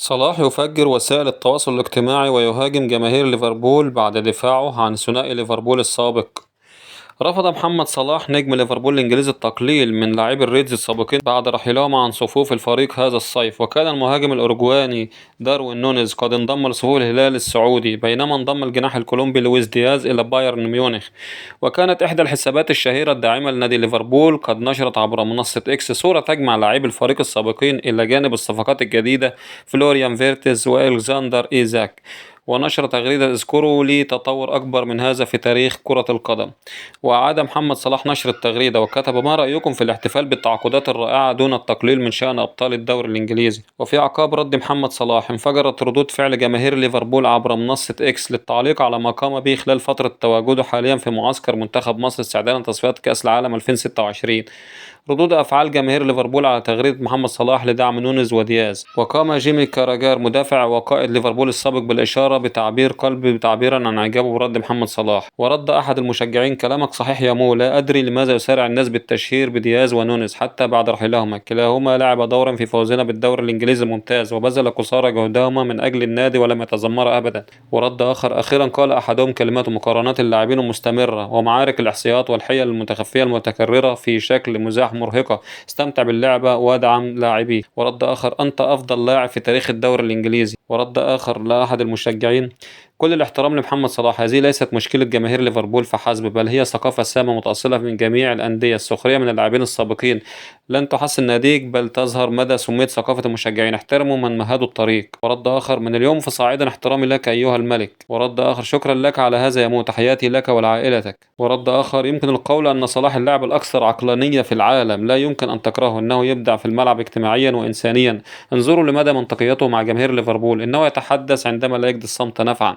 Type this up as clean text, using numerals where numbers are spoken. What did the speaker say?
صلاح يفجر وسائل التواصل الاجتماعي ويهاجم جماهير ليفربول بعد دفاعه عن ثنائي ليفربول السابق. رفض محمد صلاح نجم ليفربول الإنجليزي التقليل من لاعبي الريدز السابقين بعد رحيلهم عن صفوف الفريق هذا الصيف، وكان المهاجم الأوروغواني داروين نونيز قد انضم لصفوف الهلال السعودي، بينما انضم الجناح الكولومبي لويس دياز إلى بايرن ميونخ. وكانت إحدى الحسابات الشهيرة الداعمة لنادي ليفربول قد نشرت عبر منصة إكس صورة تجمع لاعبي الفريق السابقين إلى جانب الصفقات الجديدة فلوريان فيرتز وإلكسندر إيزاك، ونشر تغريدة: اذكروا لي تطور أكبر من هذا في تاريخ كرة القدم. وأعاد محمد صلاح نشر التغريدة وكتب: ما رأيكم في الاحتفال بالتعاقدات الرائعة دون التقليل من شأن أبطال الدوري الإنجليزي؟ وفي أعقاب رد محمد صلاح انفجرت ردود فعل جماهير ليفربول عبر منصة إكس للتعليق على ما قام به خلال فترة تواجده حاليا في معسكر منتخب مصر استعدادا لتصفيات كأس العالم 2026. ردود أفعال جماهير ليفربول على تغريدة محمد صلاح لدعم نونيز ودياز. وقام جيمي كاراجار مدافع وقائد ليفربول السابق بالإشارة بتعبير قلبي تعبيرا عن إعجابه برد محمد صلاح. ورد أحد المشجعين: كلامك صحيح يا مو، لا أدري لماذا يسارع الناس بالتشهير بدياز ونونيز حتى بعد رحيلهما، كلاهما لعب دورا في فوزنا بالدوري الإنجليزي الممتاز وبذل قصارى جهدهما من أجل النادي ولم يتذمر أبدا. ورد آخر: أخيرا قال أحدهم كلمات مقارنات اللاعبين مستمرة ومعارك الإحصائيات والحيل المتخفية المتكررة في شكل مزاح مرهقة، استمتع باللعبة وادعم لاعبيه. ورد آخر: أنت أفضل لاعب في تاريخ الدوري الإنجليزي. ورد آخر لأحد المشجعين: كل الاحترام لمحمد صلاح، هذه ليست مشكلة جماهير ليفربول فحسب، بل هي ثقافة سامة متأصلة من جميع الأندية، السخرية من اللاعبين السابقين لن تحسن ناديك بل تظهر مدى سمية ثقافة المشجعين، احترموا من مهدوا الطريق. ورد آخر: من اليوم فصاعدا احترامي لك أيها الملك. ورد آخر: شكرا لك على هذا يا مو، تحياتي لك ولعائلتك. ورد آخر: يمكن القول أن صلاح اللاعب الأكثر عقلانية في العالم، لا يمكن أن تكرهه، إنه يبدع في الملعب اجتماعيا وإنسانيا. انظروا لمدى منطقيته مع جماهير ليفربول، إنه يتحدث عندما لا يجد الصمت نفعا.